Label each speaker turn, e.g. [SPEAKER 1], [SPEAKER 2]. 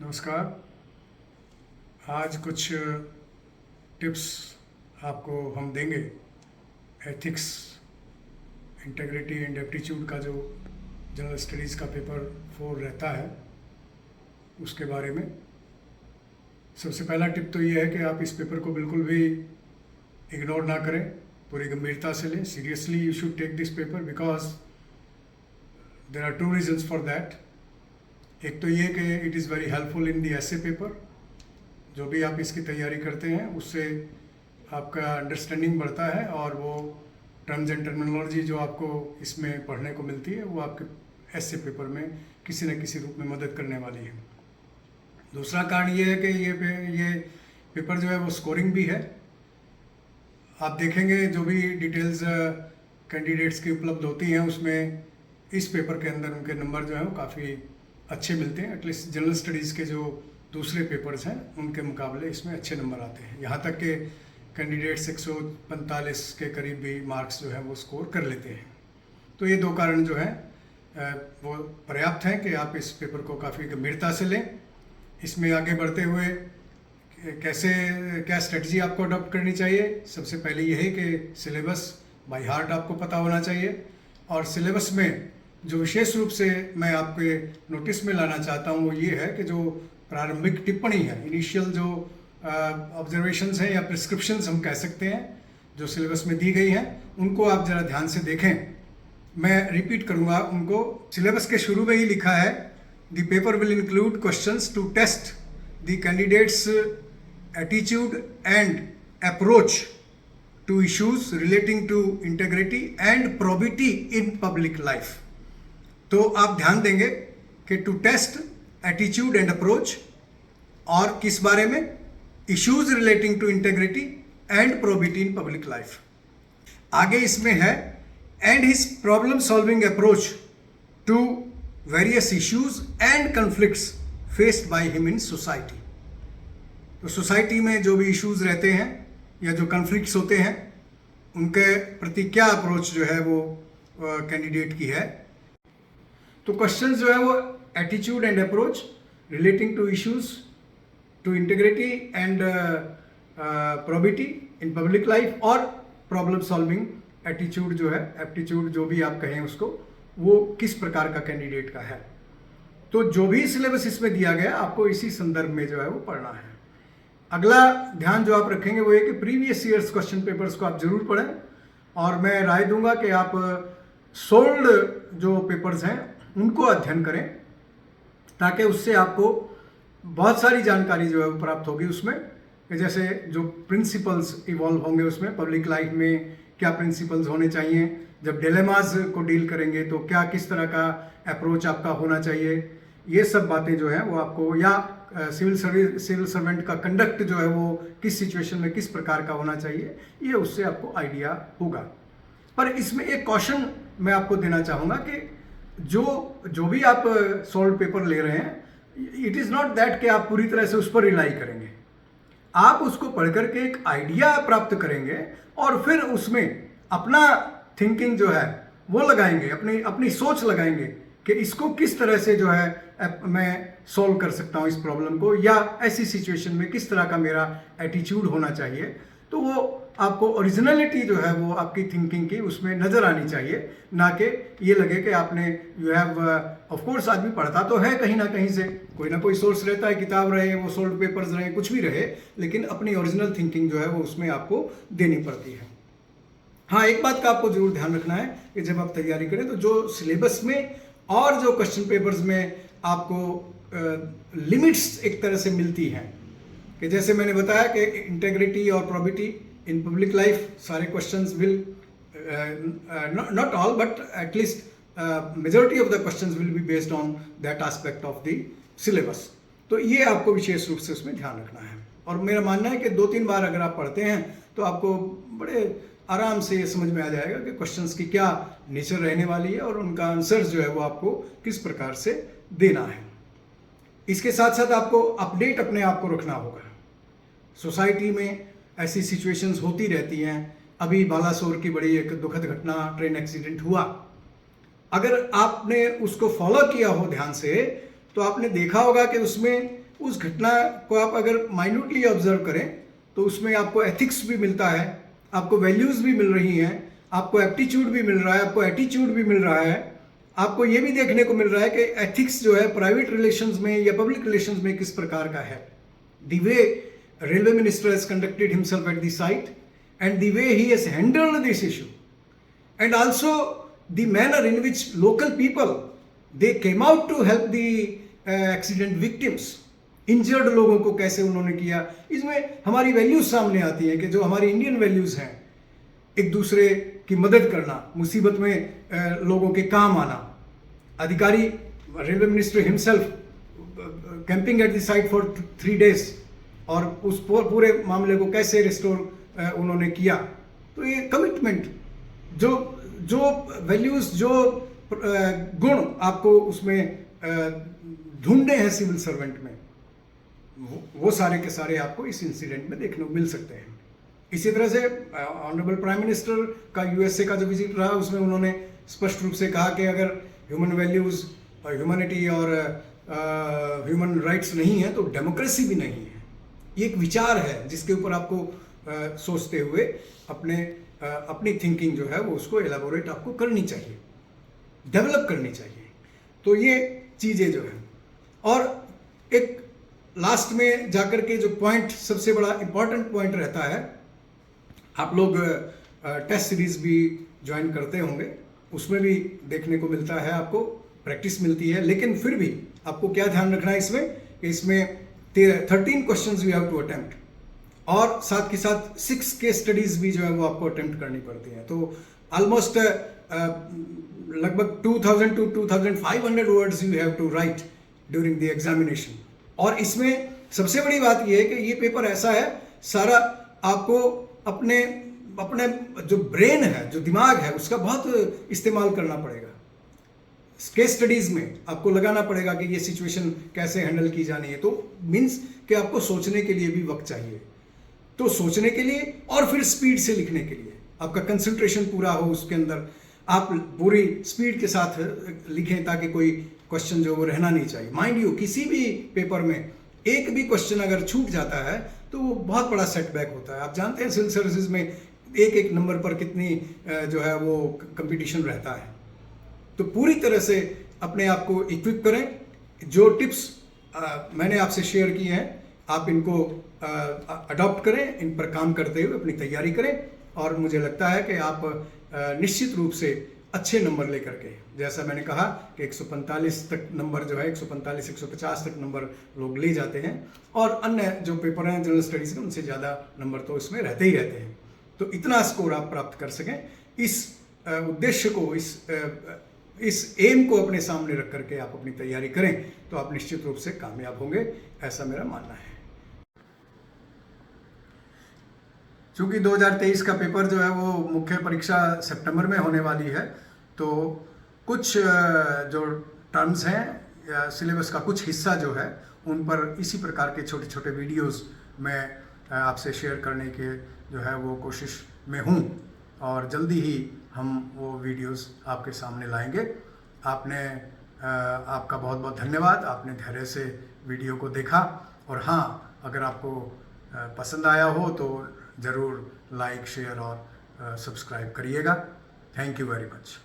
[SPEAKER 1] नमस्कार। आज कुछ टिप्स आपको हम देंगे एथिक्स, इंटेग्रिटी एंड एप्टीट्यूड का जो जनरल स्टडीज़ का पेपर 4 रहता है उसके बारे में। सबसे पहला टिप तो ये है कि आप इस पेपर को बिल्कुल भी इग्नोर ना करें, पूरी गंभीरता से लें। Seriously you should take this paper because there are 2 reasons for that. एक तो ये कि it is very helpful in the essay paper. जो भी आप इसकी तैयारी करते हैं उससे आपका अंडरस्टैंडिंग बढ़ता है और वो टर्म्स एंड टर्मिनोलॉजी जो आपको इसमें पढ़ने को मिलती है वो आपके ऐसे पेपर में किसी न किसी रूप में मदद करने वाली है। दूसरा कारण ये है कि ये पेपर जो है वो स्कोरिंग भी है। आप देखेंगे जो भी डिटेल्स कैंडिडेट्स की उपलब्ध होती हैं उसमें इस पेपर के अंदर उनके नंबर जो है वो काफ़ी अच्छे मिलते हैं। एटलीस्ट जनरल स्टडीज़ के जो दूसरे पेपर्स हैं उनके मुकाबले इसमें अच्छे नंबर आते हैं। यहाँ तक कि कैंडिडेट्स 145 के करीब भी मार्क्स जो है वो स्कोर कर लेते हैं। तो ये 2 कारण जो हैं वो पर्याप्त हैं कि आप इस पेपर को काफ़ी गंभीरता से लें। इसमें आगे बढ़ते हुए क्या स्ट्रेटजी आपको अडॉप्ट करनी चाहिए। सबसे पहले यही कि सिलेबस बाय हार्ट आपको पता होना चाहिए और सिलेबस में जो विशेष रूप से मैं आपके नोटिस में लाना चाहता हूँ वो ये है कि जो प्रारंभिक टिप्पणी है, इनिशियल जो ऑब्जर्वेशंस हैं या प्रिस्क्रिप्शंस हम कह सकते हैं जो सिलेबस में दी गई हैं, उनको आप ज़रा ध्यान से देखें। मैं रिपीट करूँगा उनको। सिलेबस के शुरू में ही लिखा है the paper will include questions to test the candidate's attitude and approach to issues relating to integrity and probity in public life. तो आप ध्यान देंगे कि to test attitude and approach और किस बारे में, issues relating to integrity and probity in public life. आगे इसमें है and his problem solving approach to various issues and conflicts faced by him in society. तो सोसाइटी में जो भी इश्यूज रहते हैं या जो कॉन्फ्लिक्ट्स होते हैं उनके प्रति क्या अप्रोच जो है वो कैंडिडेट की है। तो क्वेश्चंस जो है वो attitude and approach relating to issues to integrity and probity in public life और प्रॉब्लम सॉल्विंग एटीट्यूड जो है, एप्टीट्यूड जो भी आप कहें उसको, वो किस प्रकार का कैंडिडेट का है। तो जो भी सिलेबस इसमें दिया गया आपको इसी संदर्भ में जो है वो पढ़ना है। अगला ध्यान जो आप रखेंगे वो है कि प्रीवियस ईयर्स क्वेश्चन पेपर्स को आप जरूर पढ़ें और मैं राय दूंगा कि आप सोल्ड जो पेपर्स हैं उनको अध्ययन करें ताकि उससे आपको बहुत सारी जानकारी जो है वो प्राप्त होगी उसमें, कि जैसे जो प्रिंसिपल्स इवॉल्व होंगे उसमें पब्लिक लाइफ में क्या प्रिंसिपल्स होने चाहिए, जब डिलेमास को डील करेंगे तो क्या किस तरह का अप्रोच आपका होना चाहिए। ये सब बातें जो हैं वो आपको, या सिविल सर्वेंट का कंडक्ट जो है वो किस सिचुएशन में किस प्रकार का होना चाहिए, ये उससे आपको आइडिया होगा। पर इसमें एक कॉशन मैं आपको देना चाहूँगा कि जो भी आप सॉल्व पेपर ले रहे हैं, इट इज़ नॉट दैट कि आप पूरी तरह से उस पर रिलाई करेंगे। आप उसको पढ़ करके एक आइडिया प्राप्त करेंगे और फिर उसमें अपना थिंकिंग जो है वो लगाएंगे, अपनी सोच लगाएंगे कि इसको किस तरह से जो है मैं सॉल्व कर सकता हूँ इस प्रॉब्लम को, या ऐसी सिचुएशन में किस तरह का मेरा एटीट्यूड होना चाहिए। तो वो आपको ओरिजिनलिटी जो है वो आपकी थिंकिंग की उसमें नज़र आनी चाहिए, ना कि ये लगे कि आपने यू हैव ऑफ कोर्स आदमी पढ़ता तो है कहीं ना कहीं से, कोई ना कोई सोर्स रहता है, किताब रहे वो सोल्ड पेपर्स रहे कुछ भी रहे, लेकिन अपनी ओरिजिनल थिंकिंग जो है वो उसमें आपको देनी पड़ती है। हाँ, एक बात का आपको जरूर ध्यान रखना है कि जब आप तैयारी करें तो जो सिलेबस में और जो क्वेश्चन पेपर्स में आपको लिमिट्स एक तरह से मिलती हैं, कि जैसे मैंने बताया कि इंटेग्रिटी और प्रोबिटी इन पब्लिक लाइफ सारे questions will not all but at least majority of the questions will be based on that aspect of the syllabus. तो ये आपको विशेष रूप से उसमें ध्यान रखना है। और मेरा मानना है कि 2-3 बार अगर आप पढ़ते हैं तो आपको बड़े आराम से ये समझ में आ जाएगा कि क्वेश्चंस की क्या नेचर रहने वाली है और उनका आंसर्स जो है वो आपको किस प्रकार से देना है। इसके साथ साथ आपको अपडेट अपने आप को रखना होगा। सोसाइटी में ऐसी सिचुएशंस होती रहती हैं। अभी बालासोर की बड़ी एक दुखद घटना, ट्रेन एक्सीडेंट हुआ। अगर आपने उसको फॉलो किया हो ध्यान से तो आपने देखा होगा कि उसमें उस घटना को आप अगर माइन्यूटली ऑब्जर्व करें तो उसमें आपको एथिक्स भी मिलता है, आपको वैल्यूज़ भी मिल रही हैं, आपको एप्टीट्यूड भी मिल रहा है, आपको एटीट्यूड भी मिल रहा है। आपको ये भी देखने को मिल रहा है कि एथिक्स जो है प्राइवेट रिलेशंस में या पब्लिक रिलेशंस में किस प्रकार का है। The way railway minister has conducted himself at the site and the way he has handled this issue and also the manner in which local people they came out to help the accident victims, injured लोगों को कैसे उन्होंने किया। इसमें हमारी values सामने आती हैं कि जो हमारी इंडियन वैल्यूज हैं, एक दूसरे की मदद करना, मुसीबत में लोगों के काम आना। अधिकारी railway minister himself camping eight the site for 3 days और उस पूरे मामले को कैसे रिस्टोर उन्होंने किया। तो ये कमिटमेंट, जो वैल्यूज, जो गुण आपको उसमें ढूंढने हैं सिविल सर्वेंट में, वो सारे के सारे आपको इस इंसिडेंट में देखने को मिल सकते हैं। इसी तरह से ऑनरेबल प्राइम मिनिस्टर का यूएसए का जो विजिट रहा उसमें उन्होंने स्पष्ट रूप से कहा कि अगर ह्यूमन वैल्यूज़ और ह्यूमैनिटी और ह्यूमन राइट्स नहीं है तो डेमोक्रेसी भी नहीं है। ये एक विचार है जिसके ऊपर आपको सोचते हुए अपनी थिंकिंग जो है वो उसको एलाबोरेट आपको करनी चाहिए, डेवलप करनी चाहिए। तो ये चीज़ें जो है, और एक लास्ट में जाकर के जो पॉइंट सबसे बड़ा इंपॉर्टेंट पॉइंट रहता है, आप लोग टेस्ट सीरीज भी ज्वाइन करते होंगे, उसमें भी देखने को मिलता है, आपको प्रैक्टिस मिलती है। लेकिन फिर भी आपको क्या ध्यान रखना है इसमें कि इसमें 13 questions we have to attempt और साथ के साथ 6 केस स्टडीज भी जो है वो आपको अटेम्प्ट करनी पड़ती हैं। तो ऑलमोस्ट लगभग 2000 to 2500 words you have to write during the examination. और इसमें सबसे बड़ी बात यह है कि ये पेपर ऐसा है, सारा आपको अपने जो ब्रेन है, जो दिमाग है, उसका बहुत इस्तेमाल करना पड़ेगा। केस स्टडीज में आपको लगाना पड़ेगा कि ये सिचुएशन कैसे हैंडल की जानी है। तो मीन्स कि आपको सोचने के लिए भी वक्त चाहिए। तो सोचने के लिए और फिर स्पीड से लिखने के लिए आपका कंसंट्रेशन पूरा हो, उसके अंदर आप पूरी स्पीड के साथ लिखें ताकि कोई क्वेश्चन जो वो रहना नहीं चाहिए। माइंड यू, किसी भी पेपर में एक भी क्वेश्चन अगर छूट जाता है तो वो बहुत बड़ा सेटबैक होता है। आप जानते हैं सिविल सर्विसेज में एक नंबर पर कितनी जो है वो कंपटीशन रहता है। तो पूरी तरह से अपने आप को इक्विप करें। जो टिप्स मैंने आपसे शेयर किए हैं आप इनको अडॉप्ट करें, इन पर काम करते हुए अपनी तैयारी करें, और मुझे लगता है कि आप निश्चित रूप से अच्छे नंबर लेकर के, जैसा मैंने कहा कि 145 तक नंबर जो है, 145-150 तक नंबर लोग ले जाते हैं, और अन्य जो पेपर हैं जनरल स्टडीज़ के उनसे ज़्यादा नंबर तो इसमें रहते ही रहते हैं। तो इतना स्कोर आप प्राप्त कर सकें, इस उद्देश्य को, इस एम को अपने सामने रख करके आप अपनी तैयारी करें तो आप निश्चित रूप से कामयाब होंगे, ऐसा मेरा मानना है। चूँकि 2023 का पेपर जो है वो मुख्य परीक्षा सितंबर में होने वाली है, तो कुछ जो टर्म्स हैं या सिलेबस का कुछ हिस्सा जो है उन पर इसी प्रकार के छोटे छोटे वीडियोस मैं आपसे शेयर करने के जो है वो कोशिश में हूँ, और जल्दी ही हम वो वीडियोस आपके सामने लाएंगे। आपका बहुत बहुत धन्यवाद, आपने धैर्य से वीडियो को देखा, और हाँ, अगर आपको पसंद आया हो तो ज़रूर लाइक, शेयर और सब्सक्राइब करिएगा। Thank you very much.